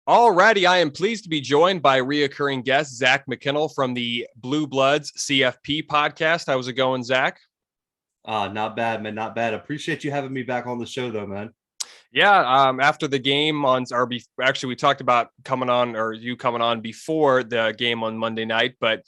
Alrighty, I am pleased to be joined by reoccurring guest Zack McKinnell from the Blue Bloods CFP Podcast. How's it going, Zack? Not bad, man. Not bad. Appreciate you having me back on the show, though, man. Yeah, after the game on actually we talked about coming on or you coming on before the game on Monday night, but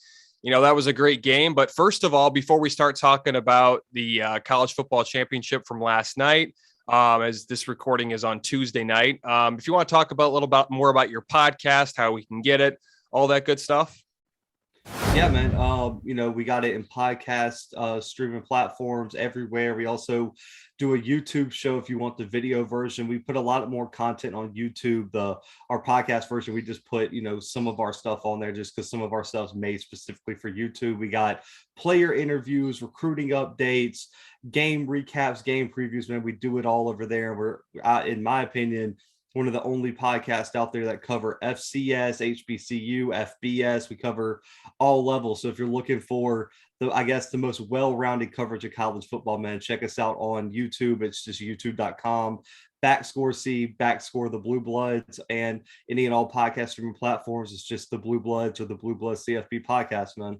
that was a great game. But first of all, before we start talking about the college football championship from last night, as this recording is on Tuesday night, if you want to talk about a little bit more about your podcast, how we can get it, all that good stuff. Yeah, man. We got it in podcast streaming platforms everywhere. We also do a YouTube show if you want the video version. We put a lot more content on YouTube. Our podcast version, we just put some of our stuff on there just because some of our stuff's made specifically for YouTube. We got player interviews, recruiting updates, game recaps, game previews. Man, we do it all over there. We're, in my opinion, one of the only podcasts out there that cover FCS, HBCU, FBS. We cover all levels. So if you're looking for the most well-rounded coverage of college football, man, check us out on YouTube. It's just youtube.com/C, the Blue Bloods, and any and all podcast streaming platforms. It's just the Blue Bloods or the Blue Bloods CFP Podcast, man.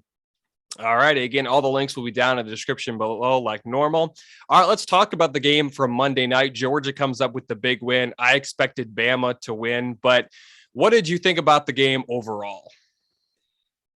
All right. Again, all the links will be down in the description below like normal. All right, let's talk about the game from Monday night. Georgia comes up with the big win. I expected Bama to win, but what did you think about the game overall?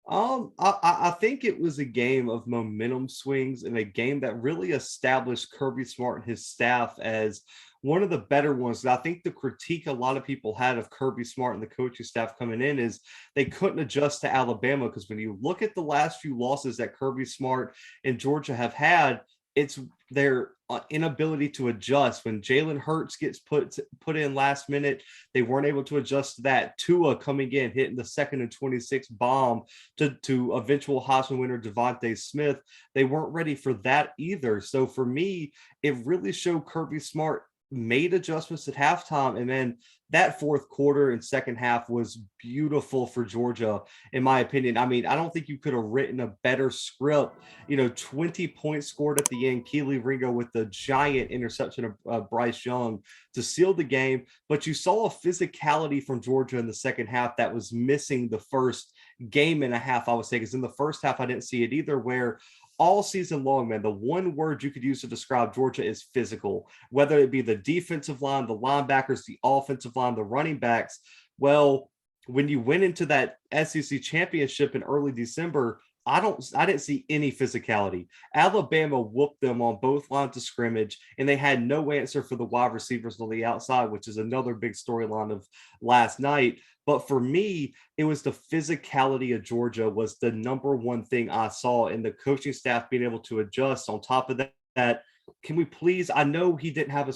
I think it was a game of momentum swings and a game that really established Kirby Smart and his staff as one of the better ones. I think the critique a lot of people had of Kirby Smart and the coaching staff coming in is they couldn't adjust to Alabama, because when you look at the last few losses that Kirby Smart and Georgia have had, it's their inability to adjust. When Jalen Hurts gets put in last minute, they weren't able to adjust to that. Tua coming in, hitting the 2nd and 26 bomb to eventual Heisman winner Devontae Smith, they weren't ready for that either. So for me, it really showed Kirby Smart made adjustments at halftime, and then that fourth quarter and second half was beautiful for Georgia, in my opinion. I mean, I don't think you could have written a better script. 20 points scored at the end. Keely Ringo with the giant interception of Bryce Young to seal the game. But you saw a physicality from Georgia in the second half that was missing the first game and a half, I would say, because in the first half, I didn't see it either, where all season long, man, the one word you could use to describe Georgia is physical, whether it be the defensive line, the linebackers, the offensive line, the running backs. Well, when you went into that SEC championship in early December, I didn't see any physicality. Alabama whooped them on both lines of scrimmage, and they had no answer for the wide receivers on the outside, which is another big storyline of last night. But for me, it was the physicality of Georgia was the number one thing I saw, in the coaching staff being able to adjust. On top of that, can we please, I know he didn't have a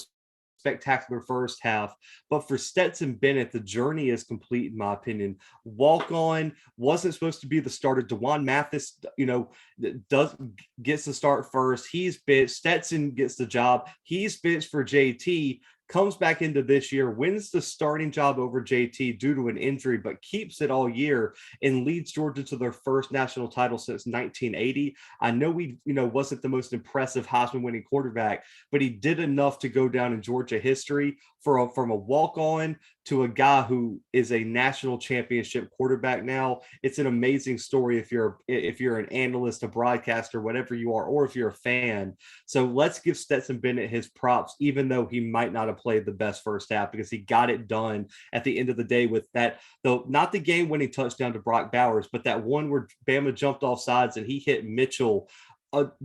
spectacular first half, but for Stenson Bennett, the journey is complete, in my opinion. Walk on, wasn't supposed to be the starter. DeJuan Mathis, gets the start first. He's benched. Stetson gets the job. He's benched for JT. Comes back into this year, wins the starting job over JT due to an injury, but keeps it all year and leads Georgia to their first national title since 1980. I know he, wasn't the most impressive Heisman winning quarterback, but he did enough to go down in Georgia history from a walk-on to a guy who is a national championship quarterback now. It's an amazing story if you're an analyst, a broadcaster, whatever you are, or if you're a fan. So let's give Stenson Bennett his props, even though he might not have played the best first half, because he got it done at the end of the day with that, though not the game-winning touchdown to Brock Bowers, but that one where Bama jumped off sides and he hit Mitchell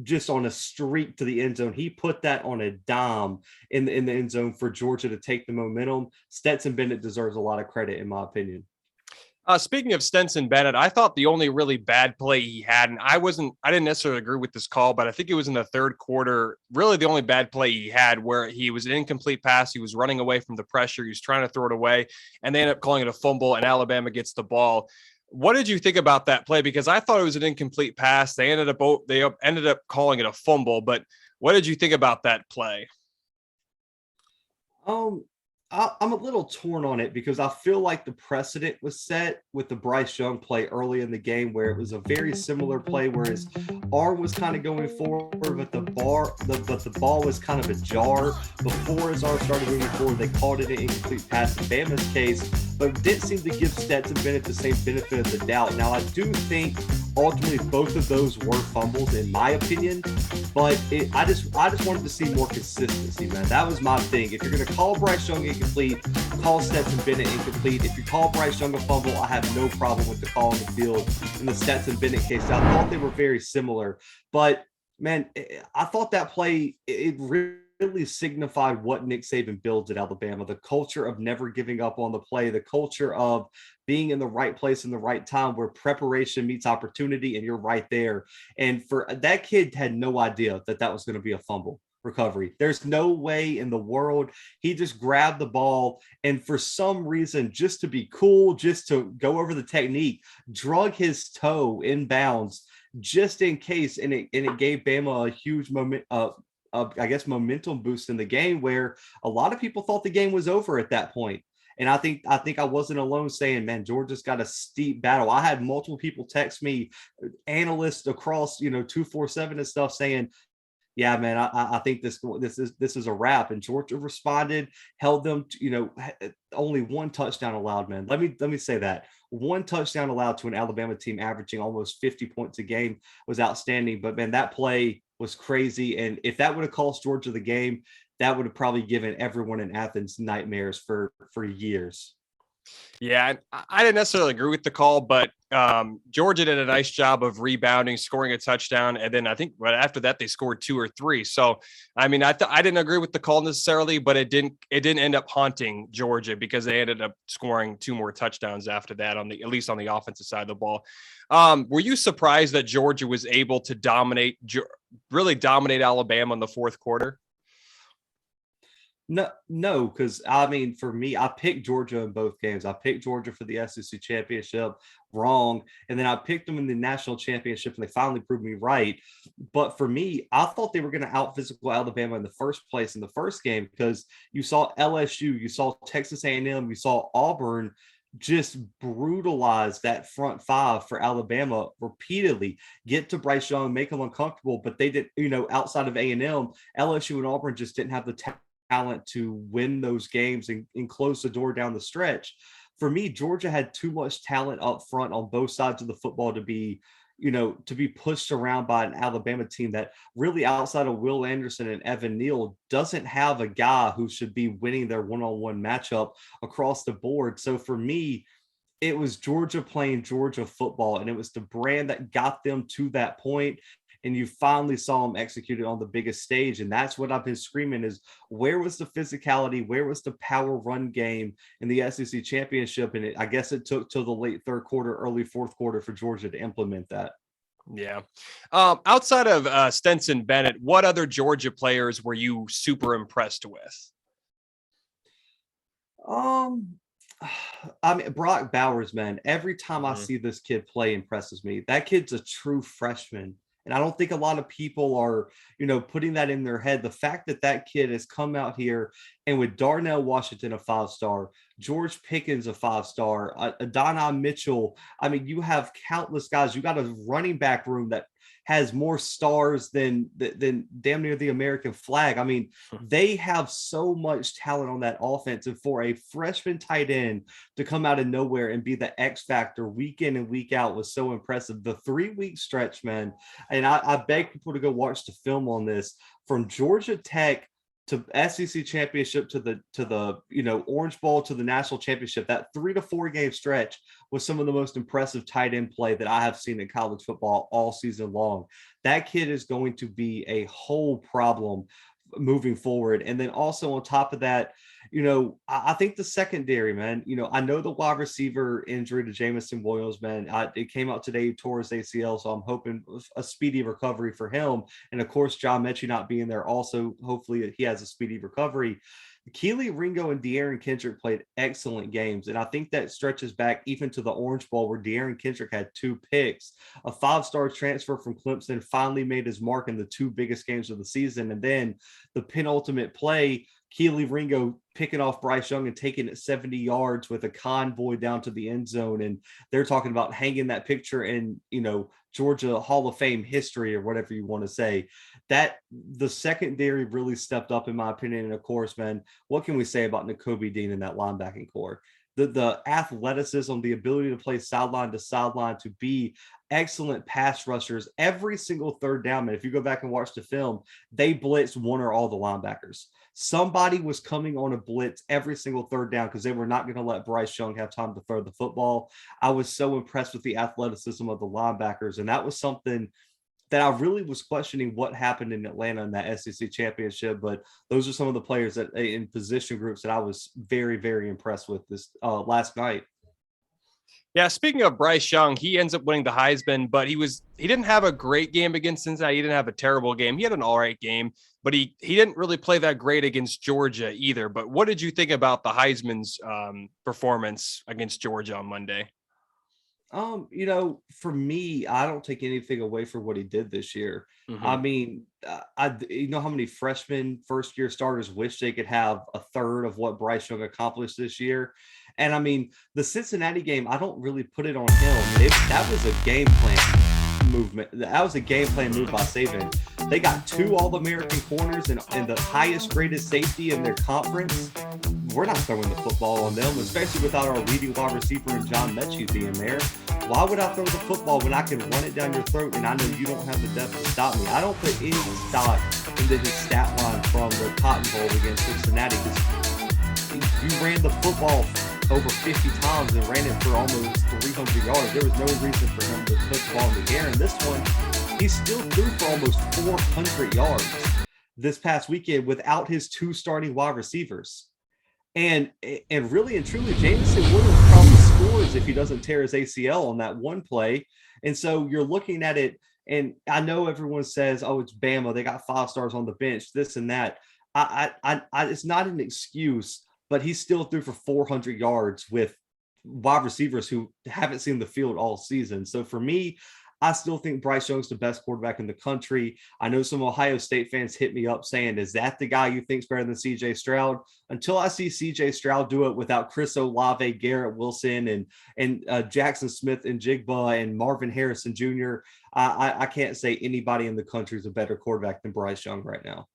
just on a streak to the end zone. He put that on a dime in the end zone for Georgia to take the momentum. Stetson Bennett deserves a lot of credit, in my opinion. Speaking of Stenson Bennett, I thought the only really bad play he had, and I didn't necessarily agree with this call, but I think it was in the third quarter, really the only bad play he had, where he was an incomplete pass. He was running away from the pressure. He was trying to throw it away, and they ended up calling it a fumble, and Alabama gets the ball. What did you think about that play? Because I thought it was an incomplete pass. They ended up calling it a fumble, but what did you think about that play? I'm a little torn on it, because I feel like the precedent was set with the Bryce Young play early in the game, where it was a very similar play where his arm was kind of going forward, but the ball was kind of ajar before his arm started moving forward. They called it an incomplete pass. In Bama's case, but didn't seem to give Stenson Bennett the same benefit of the doubt. Now, I do think ultimately both of those were fumbles, in my opinion, but I just wanted to see more consistency, man. That was my thing. If you're going to call Bryce Young incomplete, call Stenson Bennett incomplete. If you call Bryce Young a fumble, I have no problem with the call on the field. In the Stenson Bennett case, I thought they were very similar, but man, I thought that play, it really signified what Nick Saban builds at Alabama, the culture of never giving up on the play, the culture of being in the right place in the right time where preparation meets opportunity and you're right there. And for that kid had no idea that that was going to be a fumble recovery. There's no way in the world. He just grabbed the ball and for some reason, just to be cool, just to go over the technique, drug his toe in bounds just in case, and it gave Bama a huge momentum boost in the game where a lot of people thought the game was over at that point. And I think I wasn't alone saying, man, Georgia's got a steep battle. I had multiple people text me, analysts across 247 and stuff saying, yeah, man, I think this is a wrap. And Georgia responded, held them to, only one touchdown allowed, man. Let me say that. One touchdown allowed to an Alabama team averaging almost 50 points a game was outstanding. But man, that play was crazy. And if that would have cost Georgia the game, that would have probably given everyone in Athens nightmares for years. Yeah, I didn't necessarily agree with the call, but Georgia did a nice job of rebounding, scoring a touchdown, and then I think right after that they scored 2 or 3. So, I mean, I didn't agree with the call necessarily, but it didn't end up haunting Georgia because they ended up scoring 2 more touchdowns after that at least on the offensive side of the ball. Were you surprised that Georgia was able to really dominate Alabama in the fourth quarter? No, because I mean, for me, I picked Georgia in both games. I picked Georgia for the SEC championship, wrong, and then I picked them in the national championship, and they finally proved me right. But for me, I thought they were going to out physical Alabama in the first place in the first game because you saw LSU, you saw Texas A&M, you saw Auburn just brutalize that front five for Alabama repeatedly, get to Bryce Young, make them uncomfortable. But they did, outside of A&M, LSU and Auburn just didn't have the talent to win those games and close the door down the stretch. For me, Georgia had too much talent up front on both sides of the football to be pushed around by an Alabama team that really, outside of Will Anderson and Evan Neal, doesn't have a guy who should be winning their one-on-one matchup across the board. So for me, it was Georgia playing Georgia football, and it was the brand that got them to that point. And you finally saw them executed on the biggest stage. And that's what I've been screaming is, where was the physicality? Where was the power run game in the SEC championship? And I guess it took till the late third quarter, early fourth quarter for Georgia to implement that. Yeah. Outside of Stenson Bennett, what other Georgia players were you super impressed with? I mean, Brock Bowers, man, every time I see this kid play impresses me. That kid's a true freshman. And I don't think a lot of people are, putting that in their head. The fact that kid has come out here and with Darnell Washington, a 5-star, George Pickens, a 5-star, Adonai Mitchell. I mean, you have countless guys. You got a running back room that has more stars than damn near the American flag. I mean, they have so much talent on that offense. And for a freshman tight end to come out of nowhere and be the X factor week in and week out was so impressive. The 3-week stretch, man. And I beg people to go watch the film on this, from Georgia Tech to SEC championship to the Orange Bowl to the national championship. That 3 to 4 game stretch was some of the most impressive tight end play that I have seen in college football all season long. That kid is going to be a whole problem moving forward. And then also on top of that, I think the secondary, man, I know the wide receiver injury to Jamison Williams, man, it came out today, tore his ACL. So I'm hoping a speedy recovery for him. And of course, John Mechie not being there also, hopefully he has a speedy recovery. Keely Ringo and De'Aaron Kendrick played excellent games. And I think that stretches back even to the Orange Bowl where De'Aaron Kendrick had 2 picks. A 5-star transfer from Clemson finally made his mark in the 2 biggest games of the season. And then the penultimate play, Keely Ringo picking off Bryce Young and taking it 70 yards with a convoy down to the end zone. And they're talking about hanging that picture in, Georgia Hall of Fame history or whatever you want to say. That the secondary really stepped up, in my opinion. And of course, man, what can we say about Nakobe Dean and that linebacking core? the athleticism, the ability to play sideline to sideline, to be excellent pass rushers every single third down. And if you go back and watch the film, they blitzed one or all the linebackers. Somebody was coming on a blitz every single third down because they were not going to let Bryce Young have time to throw the football. I was so impressed with the athleticism of the linebackers, and that was something that I really was questioning what happened in Atlanta in that SEC championship. But those are some of the players that in position groups that I was very, very impressed with this last night. Yeah, speaking of Bryce Young, he ends up winning the Heisman, but he didn't have a great game against Cincinnati. He didn't have a terrible game. He had an all right game, but he didn't really play that great against Georgia either. But what did you think about the Heisman's performance against Georgia on Monday? For me, I don't take anything away from what he did this year. Mm-hmm. I mean, you know how many freshmen first year starters wish they could have a third of what Bryce Young accomplished this year. And I mean, the Cincinnati game, I don't really put it on him. That was a game plan movement. That was a game plan move by Saban. They got 2 All-American corners and the highest graded safety in their conference. We're not throwing the football on them, especially without our leading wide receiver and John Mechie being there. Why would I throw the football when I can run it down your throat and I know you don't have the depth to stop me? I don't put any stock into his stat line from the Cotton Bowl against Cincinnati because you ran the football over 50 times and ran it for almost 300 yards. There was no reason for him to put the ball in the air. And this one, he still threw for almost 400 yards this past weekend without his 2 starting wide receivers. And really and truly, Jameson Williams probably scores if he doesn't tear his ACL on that one play. And so you're looking at it, and I know everyone says, oh, it's Bama. They got 5 stars on the bench, this and that. It's not an excuse, but he still threw for 400 yards with wide receivers who haven't seen the field all season. So for me, I still think Bryce Young's the best quarterback in the country. I know some Ohio State fans hit me up saying, is that the guy you think's better than CJ Stroud? Until I see CJ Stroud do it without Chris Olave, Garrett Wilson, and Jackson Smith and Jigba and Marvin Harrison Jr., I can't say anybody in the country is a better quarterback than Bryce Young right now.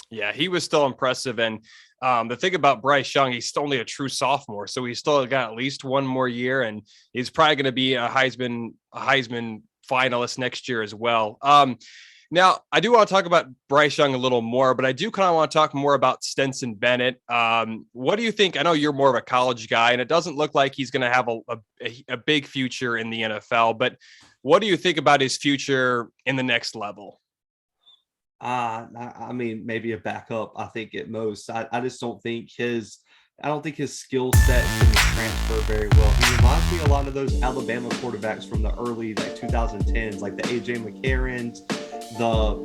Yeah, he was still impressive. And the thing about Bryce Young, he's still only a true sophomore. So he's still got at least one more year, and he's probably going to be a Heisman finalist next year as well. Now, I do want to talk about Bryce Young a little more, but I do kind of want to talk more about Stenson Bennett. What do you think? I know you're more of a college guy, and it doesn't look like he's going to have a big future in the NFL, but what do you think about his future in the next level? I mean, maybe a backup, I think at most. I just don't think his skill set can transfer very well. He reminds me a lot of those Alabama quarterbacks from the early 2010s, like the AJ McCarrons, the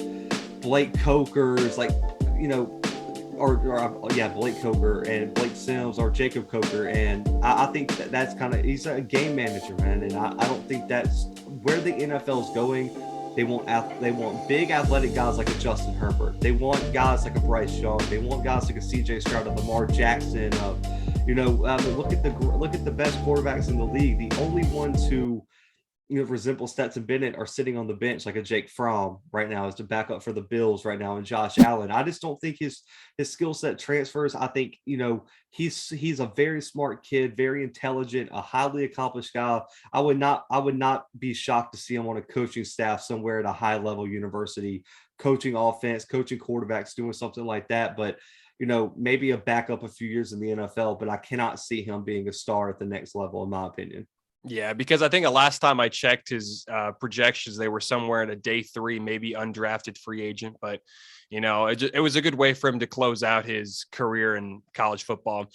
Blake Cokers, Blake Coker and Blake Sims or Jacob Coker. And I think that's he's a game manager, man. And I don't think that's where the NFL is going. They want big athletic guys like a Justin Herbert. They want guys like a Bryce Young. They want guys like a CJ Stroud, a Lamar Jackson. Look at the best quarterbacks in the league. The only ones who resemble Stenson Bennett are sitting on the bench like a Jake Fromm right now as the backup for the Bills right now, and Josh Allen. I just don't think his skill set transfers. I think he's a very smart kid, very intelligent, a highly accomplished guy. I would not be shocked to see him on a coaching staff somewhere at a high level university, coaching offense, coaching quarterbacks, doing something like that. But maybe a backup a few years in the NFL, but I cannot see him being a star at the next level, in my opinion. Yeah, because I think the last time I checked his projections, they were somewhere in a day 3, maybe undrafted free agent. But, it was a good way for him to close out his career in college football.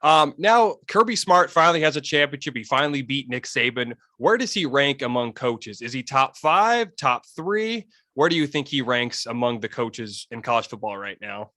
Now, Kirby Smart finally has a championship. He finally beat Nick Saban. Where does he rank among coaches? Is he top 5, top 3? Where do you think he ranks among the coaches in college football right now?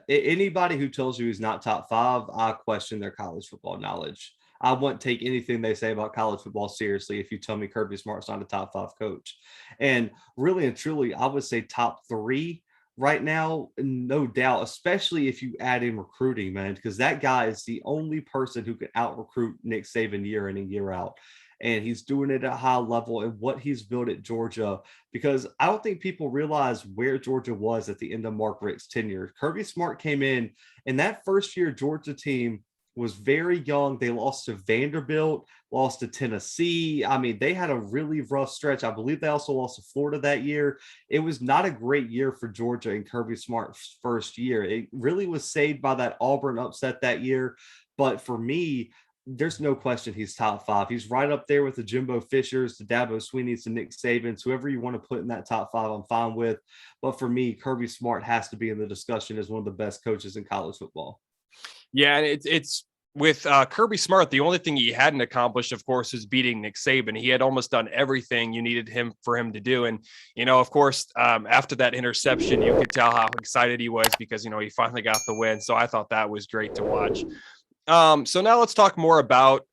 Anybody who tells you he's not top 5, I question their college football knowledge. I won't take anything they say about college football seriously if you tell me Kirby Smart's not a top 5 coach. And really and truly, I would say top 3 right now, no doubt, especially if you add in recruiting, man, because that guy is the only person who can out-recruit Nick Saban year in and year out. And he's doing it at a high level, and what he's built at Georgia, because I don't think people realize where Georgia was at the end of Mark Richt's tenure. Kirby Smart came in, and that first year Georgia team was very young. They lost to Vanderbilt, lost to Tennessee. I mean, they had a really rough stretch. I believe they also lost to Florida that year. It was not a great year for Georgia in Kirby Smart's first year. It really was saved by that Auburn upset that year. But for me, there's no question he's top 5. He's right up there with the Jimbo Fishers, the Dabo Sweeneys, the Nick Sabans, whoever you want to put in that top 5, I'm fine with. But for me, Kirby Smart has to be in the discussion as one of the best coaches in college football. Yeah, and it's with Kirby Smart. The only thing he hadn't accomplished, of course, is beating Nick Saban. He had almost done everything you needed him to do. And, of course, after that interception, you could tell how excited he was because, he finally got the win. So I thought that was great to watch. So now let's talk more about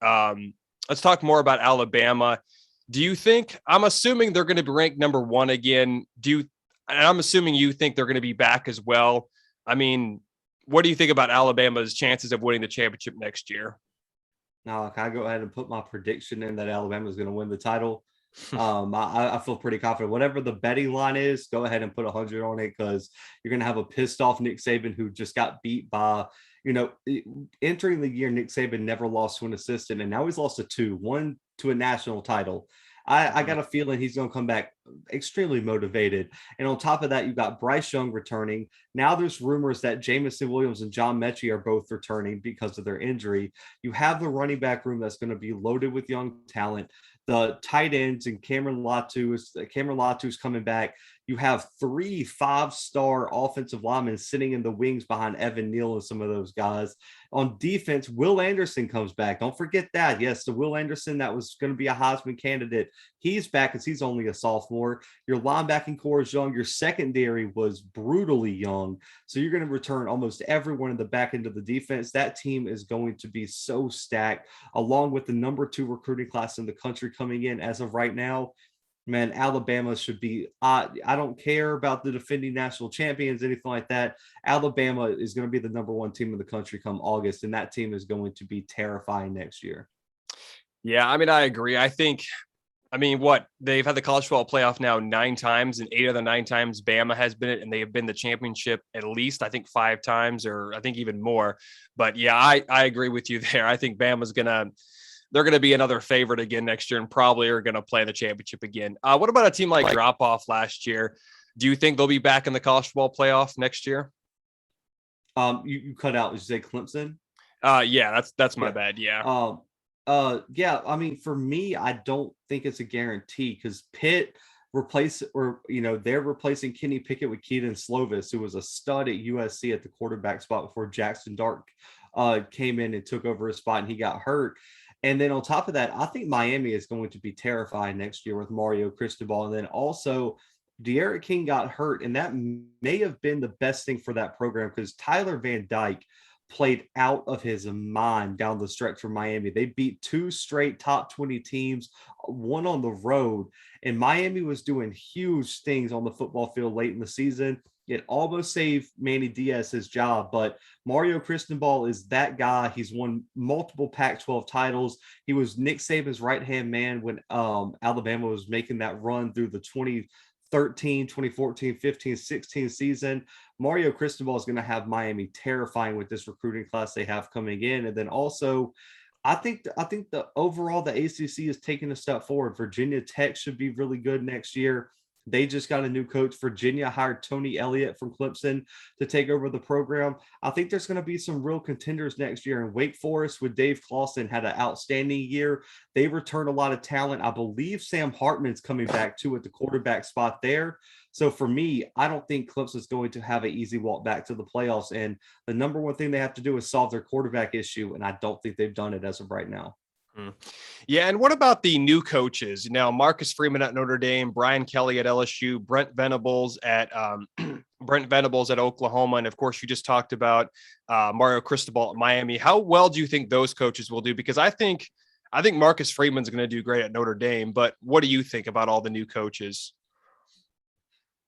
Alabama. Do you think, I'm assuming they're going to be ranked number 1 again. And I'm assuming you think they're going to be back as well. I mean, what do you think about Alabama's chances of winning the championship next year? Now, can I go ahead and put my prediction in that Alabama is going to win the title? I feel pretty confident. Whatever the betting line is, go ahead and put 100 on it because you're going to have a pissed off Nick Saban who just got beat by, entering the year, Nick Saban never lost to an assistant, and now he's lost to 2, one to a national title. I got a feeling he's going to come back extremely motivated. And on top of that, you've got Bryce Young returning. Now there's rumors that Jamison Williams and John Mechie are both returning because of their injury. You have the running back room that's going to be loaded with young talent. The tight ends and Cameron Latu's coming back. You have 3 5-star offensive linemen sitting in the wings behind Evan Neal and some of those guys. On defense, Will Anderson comes back. Don't forget that. Yes, the Will Anderson that was going to be a Heisman candidate. He's back because he's only a sophomore. Your linebacking core is young. Your secondary was brutally young. So you're going to return almost everyone in the back end of the defense. That team is going to be so stacked, along with the number 2 recruiting class in the country coming in as of right now. Man, Alabama should be, I don't care about the defending national champions, anything like that. Alabama is going to be the number 1 team in the country come August, and that team is going to be terrifying next year. Yeah, I mean, I agree. They've had the college football playoff now 9 times, and 8 of the 9 times Bama has been it, and they have been the championship at least, I think, 5 times, or I think even more. But yeah, I agree with you there. I think Bama's they're going to be another favorite again next year and probably are going to play the championship again. What about a team like Drop Off last year? Do you think they'll be back in the college football playoff next year? You cut out. Did you say Clemson? Yeah, that's my bad. Yeah. Yeah. I mean, for me, I don't think it's a guarantee because Pitt they're replacing Kenny Pickett with Keaton Slovis, who was a stud at USC at the quarterback spot before Jackson Dart came in and took over his spot and he got hurt. And then on top of that, I think Miami is going to be terrifying next year with Mario Cristobal. And then also De'Aaron King got hurt, and that may have been the best thing for that program because Tyler Van Dyke played out of his mind down the stretch for Miami. They beat 2 straight top 20 teams, 1 on the road, and Miami was doing huge things on the football field late in the season. It almost saved Manny Diaz his job, but Mario Cristobal is that guy. He's won multiple Pac-12 titles. He was Nick Saban's right-hand man when Alabama was making that run through the 2013, 2014, 15, 16 season. Mario Cristobal is going to have Miami terrifying with this recruiting class they have coming in. And then also, I think the overall, the ACC is taking a step forward. Virginia Tech should be really good next year. They just got a new coach. Virginia hired Tony Elliott from Clemson to take over the program. I think there's going to be some real contenders next year. And Wake Forest with Dave Clawson had an outstanding year. They returned a lot of talent. I believe Sam Hartman's coming back too at the quarterback spot there. So for me, I don't think Clemson's going to have an easy walk back to the playoffs. And the number 1 thing they have to do is solve their quarterback issue. And I don't think they've done it as of right now. Yeah, and what about the new coaches? Now, Marcus Freeman at Notre Dame, Brian Kelly at LSU, Brent Venables at Oklahoma, and of course, you just talked about Mario Cristobal at Miami. How well do you think those coaches will do? Because I think Marcus Freeman's going to do great at Notre Dame, but what do you think about all the new coaches?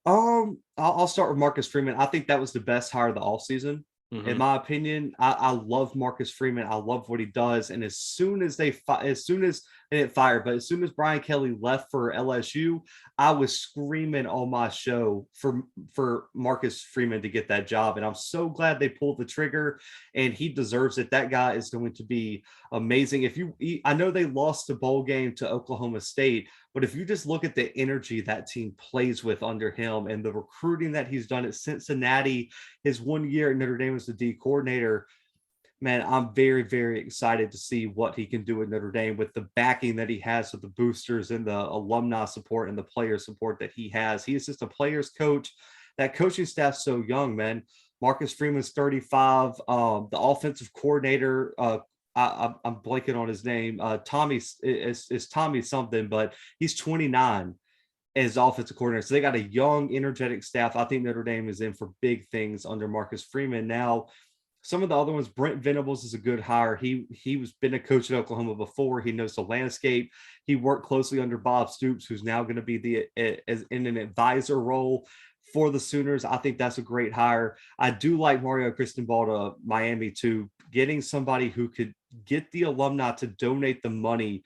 I'll start with Marcus Freeman. I think that was the best hire of the offseason. Mm-hmm. In my opinion, I love Marcus Freeman. I love what he does. And as soon as and it fired. But as soon as Brian Kelly left for LSU, I was screaming on my show for Marcus Freeman to get that job. And I'm so glad they pulled the trigger, and he deserves it. That guy is going to be amazing. I know they lost the bowl game to Oklahoma State, but if you just look at the energy that team plays with under him and the recruiting that he's done at Cincinnati, his 1 year at Notre Dame as the D coordinator, man, I'm very, very excited to see what he can do at Notre Dame with the backing that he has with the boosters and the alumni support and the player support that he has. He is just a player's coach. That coaching staff's so young, man. Marcus Freeman's 35. The offensive coordinator, I'm blanking on his name. Tommy is Tommy something, but he's 29 as offensive coordinator. So they got a young, energetic staff. I think Notre Dame is in for big things under Marcus Freeman. Now, some of the other ones, Brent Venables is a good hire. He was been a coach at Oklahoma before. He knows the landscape. He worked closely under Bob Stoops, who's now going to be in an advisor role for the Sooners. I think that's a great hire. I do like Mario Cristobal to Miami too. Getting somebody who could get the alumni to donate the money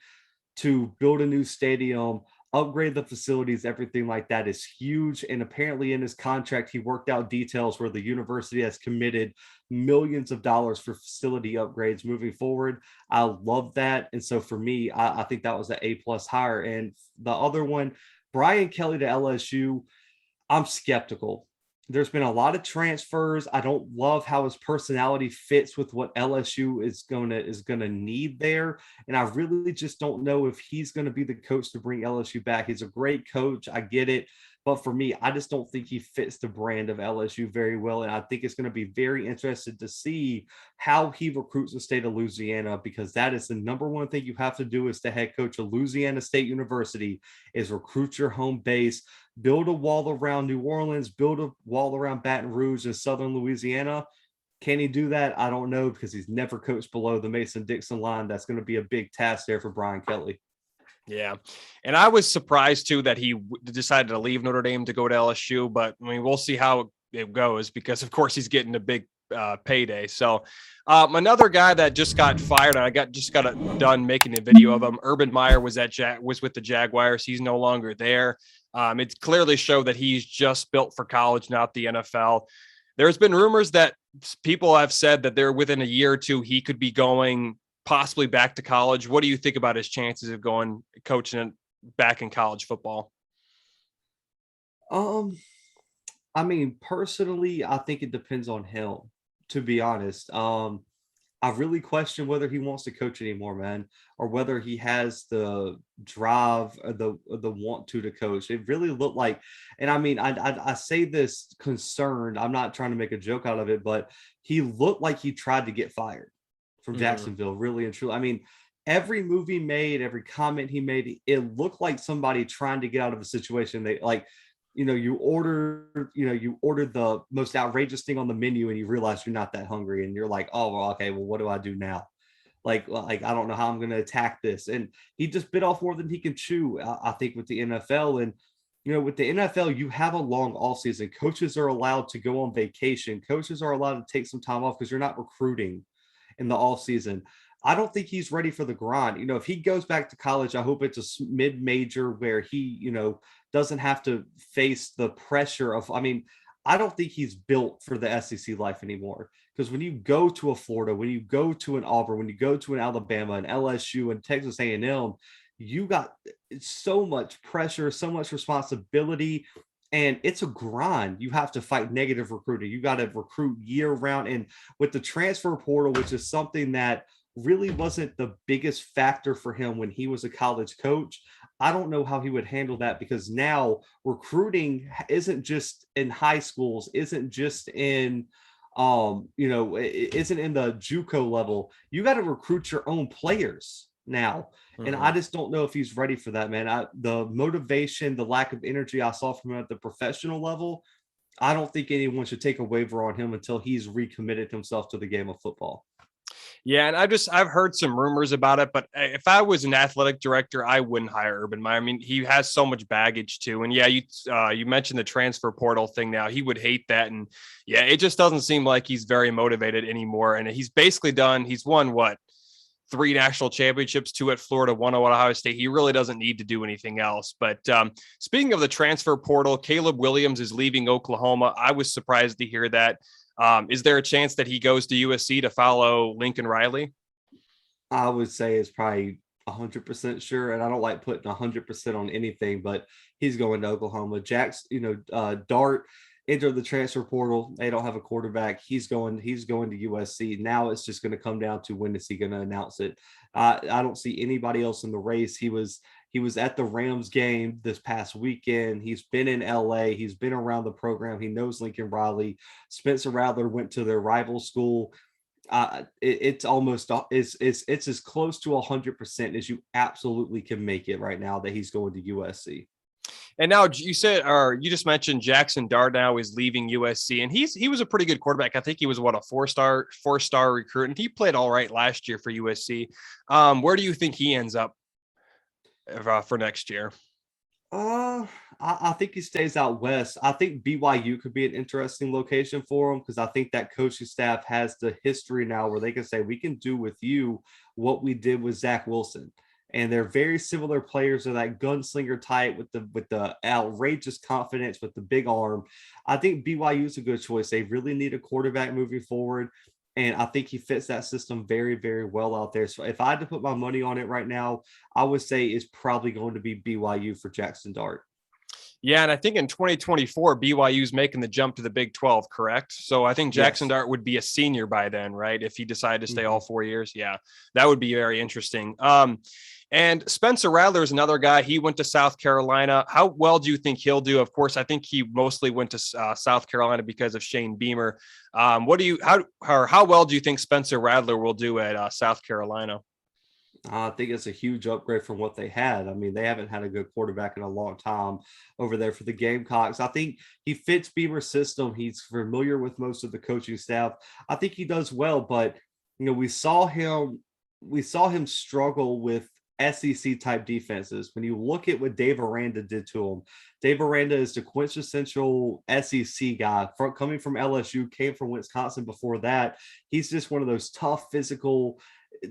to build a new stadium, upgrade the facilities, everything like that is huge. And apparently in his contract, he worked out details where the university has committed millions of dollars for facility upgrades moving forward. I love that. And so for me, I think that was an A+ hire. And the other one, Brian Kelly to LSU, I'm skeptical. There's been a lot of transfers. I don't love how his personality fits with what LSU is gonna need there. And I really just don't know if he's going to be the coach to bring LSU back. He's a great coach. I get it. But for me, I just don't think he fits the brand of LSU very well. And I think it's going to be very interesting to see how he recruits the state of Louisiana, because that is the number one thing you have to do as the head coach of Louisiana State University is recruit your home base, build a wall around New Orleans, build a wall around Baton Rouge and Southern Louisiana. Can he do that? I don't know, because he's never coached below the Mason-Dixon line. That's going to be a big task there for Brian Kelly. Yeah. And I was surprised too that he decided to leave Notre Dame to go to LSU, but I mean, we'll see how it goes, because of course he's getting a big payday. So another guy that just got fired, and I just got done making a video of him. Urban Meyer was with the Jaguars. He's no longer there. It clearly showed that he's just built for college, not the NFL. There's been rumors that people have said that they're within a year or two, he could be going possibly back to college. What do you think about his chances of going coaching back in college football? I mean, personally, I think it depends on him, to be honest. I really question whether he wants to coach anymore, man, or whether he has the drive or the want to coach. It really looked like, and I mean, I say this concerned. I'm not trying to make a joke out of it, but he looked like he tried to get fired from Jacksonville, really and truly. I mean, every move he made, every comment he made, it looked like somebody trying to get out of a situation. They like, you order the most outrageous thing on the menu and you realize you're not that hungry and you're like, oh, well, okay, well, what do I do now? Like, I don't know how I'm going to attack this. And he just bit off more than he can chew, I think, with the NFL. And, with the NFL, you have a long off season. Coaches are allowed to go on vacation. Coaches are allowed to take some time off because you're not recruiting in the off season. I don't think he's ready for the grind. If he goes back to college, I hope it's a mid-major where he, doesn't have to face the pressure of, I don't think he's built for the SEC life anymore. Because when you go to a Florida, when you go to an Auburn, when you go to an Alabama, an LSU, and Texas A&M, you got so much pressure, so much responsibility, and it's a grind. You have to fight negative recruiting. You got to recruit year round. And with the transfer portal, which is something that really wasn't the biggest factor for him when he was a college coach, I don't know how he would handle that, because now recruiting isn't just in high schools, isn't just in, it isn't in the JUCO level. You got to recruit your own players now. And I just don't know if he's ready for that, man. The motivation, the lack of energy I saw from him at the professional level, I don't think anyone should take a waiver on him until he's recommitted himself to the game of football. Yeah, and I've heard some rumors about it, but if I was an athletic director, I wouldn't hire Urban Meyer. I mean, he has so much baggage too. And yeah, you mentioned the transfer portal thing now. He would hate that. And yeah, it just doesn't seem like he's very motivated anymore. And he's basically done, he's won what, 3 national championships, 2 at Florida, 1 at Ohio State. He really doesn't need to do anything else. But speaking of the transfer portal, Caleb Williams is leaving Oklahoma. I was surprised to hear that. Is there a chance that he goes to USC to follow Lincoln Riley? I would say it's probably 100% sure. And I don't like putting 100% on anything, but he's going to Oklahoma. Dart entered the transfer portal. They don't have a quarterback. He's going to USC. Now it's just going to come down to when is he going to announce it. I don't see anybody else in the race. He was at the Rams game this past weekend. He's been in LA. He's been around the program. He knows Lincoln Riley. Spencer Radler went to their rival school. It's almost it's as close to 100% as you absolutely can make it right now that he's going to USC. And now you just mentioned Jackson Darnow is leaving USC, and he was a pretty good quarterback. I think he was a four-star recruit, and he played all right last year for USC. Where do you think he ends up for next year? I think he stays out west. I think BYU could be an interesting location for him because I think that coaching staff has the history now where they can say, we can do with you what we did with Zach Wilson. And they're very similar players of that gunslinger type with the outrageous confidence, with the big arm. I think BYU is a good choice. They really need a quarterback moving forward. And I think he fits that system very, very well out there. So if I had to put my money on it right now, I would say it's probably going to be BYU for Jackson Dart. Yeah, and I think in 2024, BYU's making the jump to the Big 12, correct? So I think Jackson Dart would be a senior by then, right? If he decided to stay all 4 years. Yeah, that would be very interesting. And Spencer Radler is another guy. He went to South Carolina. How well do you think he'll do? Of course, I think he mostly went to South Carolina because of Shane Beamer. How well do you think Spencer Radler will do at South Carolina? I think it's a huge upgrade from what they had. I mean, they haven't had a good quarterback in a long time over there for the Gamecocks. I think he fits Beamer's system. He's familiar with most of the coaching staff. I think he does well, but we saw him struggle with SEC type defenses. When you look at what Dave Aranda did to him, Dave Aranda is the quintessential SEC guy coming from LSU, came from Wisconsin before that. He's just one of those tough, physical.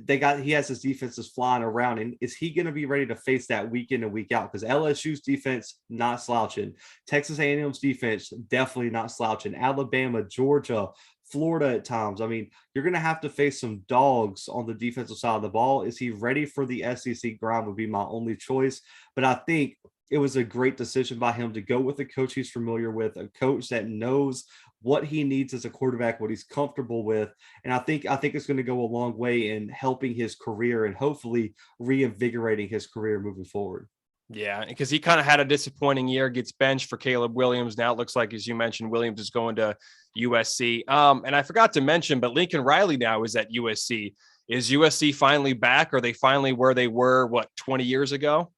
He has his defenses flying around, and is he going to be ready to face that week in and week out? Because LSU's defense not slouching, Texas A&M's defense definitely not slouching, Alabama, Georgia, Florida at times. I mean, you're going to have to face some dogs on the defensive side of the ball. Is he ready for the SEC grind would be my only choice. But I think it was a great decision by him to go with a coach he's familiar with, a coach that knows what he needs as a quarterback, what he's comfortable with. And I think it's going to go a long way in helping his career and hopefully reinvigorating his career moving forward. Yeah, because he kind of had a disappointing year, gets benched for Caleb Williams. Now it looks like, as you mentioned, Williams is going to USC. And I forgot to mention, but Lincoln Riley now is at USC. Is USC finally back? Are they finally where they were, 20 years ago?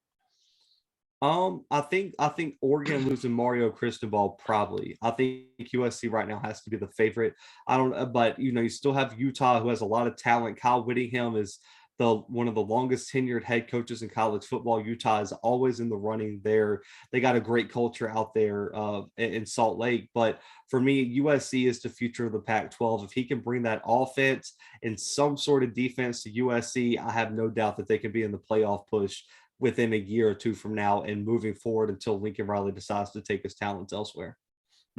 I think Oregon losing Mario Cristobal probably. I think USC right now has to be the favorite. But you still have Utah, who has a lot of talent. Kyle Whittingham is one of the longest tenured head coaches in college football. Utah is always in the running there. They got a great culture out there in Salt Lake. But for me, USC is the future of the Pac-12. If he can bring that offense and some sort of defense to USC, I have no doubt that they can be in the playoff push within a year or two from now and moving forward until Lincoln Riley decides to take his talents elsewhere.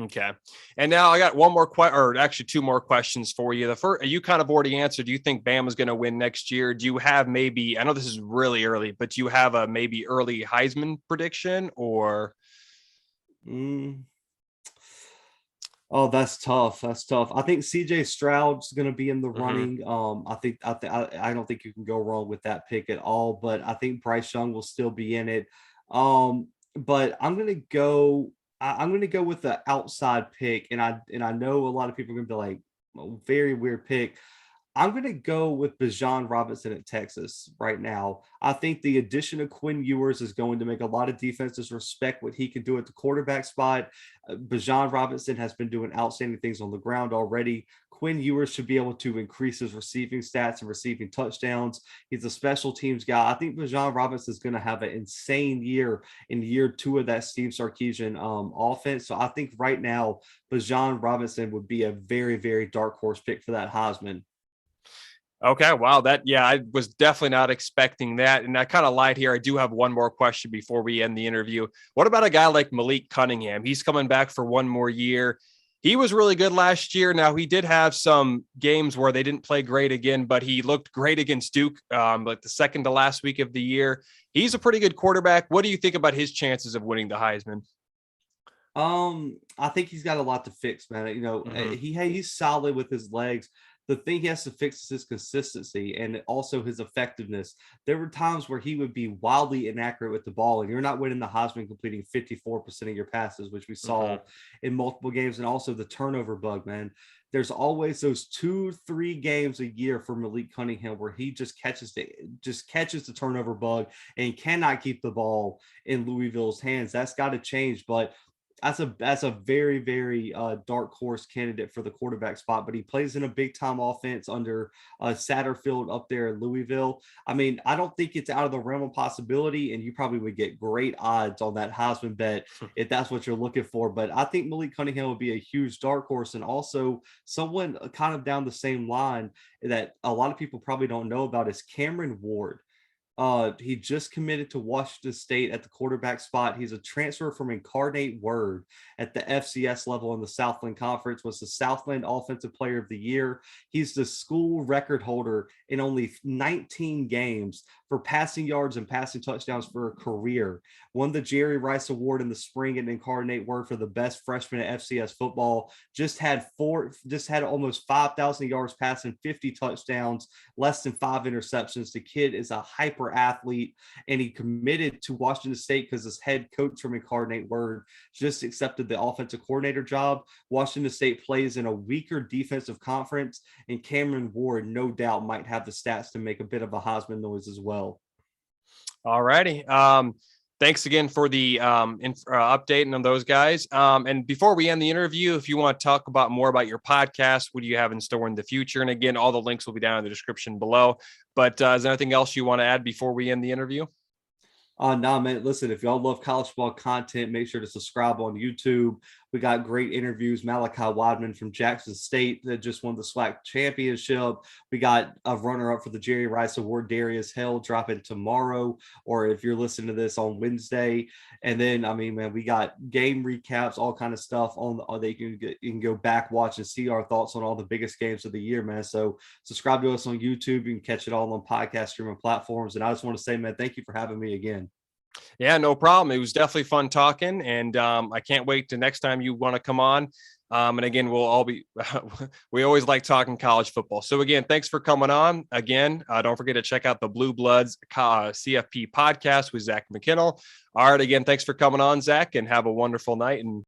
Okay. And now I got one more two more questions for you. The first, you kind of already answered. Do you think Bama's going to win next year? Do you have I know this is really early, but do you have a maybe early Heisman prediction or? Oh, that's tough. I think CJ Stroud's going to be in the running. I don't think you can go wrong with that pick at all, but I think Bryce Young will still be in it. But I'm going to go with the outside pick. And I know a lot of people are going to be like, very weird pick. I'm going to go with Bijan Robinson at Texas right now. I think the addition of Quinn Ewers is going to make a lot of defenses respect what he can do at the quarterback spot. Bijan Robinson has been doing outstanding things on the ground already. Quinn Ewers should be able to increase his receiving stats and receiving touchdowns. He's a special teams guy. I think Bijan Robinson is going to have an insane year in year 2 of that Steve Sarkisian offense. So I think right now, Bijan Robinson would be a very, very dark horse pick for that Heisman. Okay. Wow. I was definitely not expecting that. And I kind of lied here. I do have one more question before we end the interview. What about a guy like Malik Cunningham? He's coming back for one more year. He was really good last year. Now, he did have some games where they didn't play great again, but he looked great against Duke, like the second to last week of the year. He's a pretty good quarterback. What do you think about his chances of winning the Heisman? I think he's got a lot to fix, man. Mhm. He's solid with his legs. The thing he has to fix is his consistency and also his effectiveness. There were times where he would be wildly inaccurate with the ball, and you're not winning the Heisman completing 54% of your passes, which we saw Mhm. in multiple games, and also the turnover bug, man. There's always those 2-3 games a year for Malik Cunningham where he just catches the turnover bug and cannot keep the ball in Louisville's hands. That's got to change, but that's a very very dark horse candidate for the quarterback spot, but he plays in a big time offense under Satterfield up there in Louisville. I mean, I don't think it's out of the realm of possibility, and you probably would get great odds on that Heisman bet if that's what you're looking for. But I think Malik Cunningham would be a huge dark horse, and also someone kind of down the same line that a lot of people probably don't know about is Cameron Ward. He just committed to Washington State at the quarterback spot. He's a transfer from Incarnate Word at the FCS level in the Southland Conference, was the Southland Offensive Player of the Year. He's the school record holder in only 19 games for passing yards and passing touchdowns for a career. Won the Jerry Rice Award in the spring at Incarnate Word for the best freshman at FCS football. Just had almost 5,000 yards passing, 50 touchdowns, less than 5 interceptions. The kid is a hyper athlete, and he committed to Washington State because his head coach from Incarnate Word just accepted the offensive coordinator job. Washington State plays in a weaker defensive conference, and Cameron Ward, no doubt, might have the stats to make a bit of a Heisman noise as well. All righty. Thanks again for the updating on those guys. And before we end the interview, if you want to talk about more about your podcast, what do you have in store in the future? And again, all the links will be down in the description below. But is there anything else you want to add before we end the interview? Nah, man. Listen, if y'all love college football content, make sure to subscribe on YouTube. We got great interviews. Malachi Wadman from Jackson State that just won the SWAC championship. We got a runner-up for the Jerry Rice Award, Darius Hell, dropping tomorrow, or if you're listening to this on Wednesday. And then, I mean, man, we got game recaps, all kind of stuff on that you can go back, watch, and see our thoughts on all the biggest games of the year, man. So subscribe to us on YouTube. You can catch it all on podcast streaming platforms. And I just want to say, man, thank you for having me again. Yeah, no problem. It was definitely fun talking, and I can't wait to next time you want to come on. And again, we'll all be, we always like talking college football. So again, thanks for coming on. Again, don't forget to check out the Blue Bloods CFP podcast with Zack McKinnell. All right. Again, thanks for coming on, Zack, and have a wonderful night. And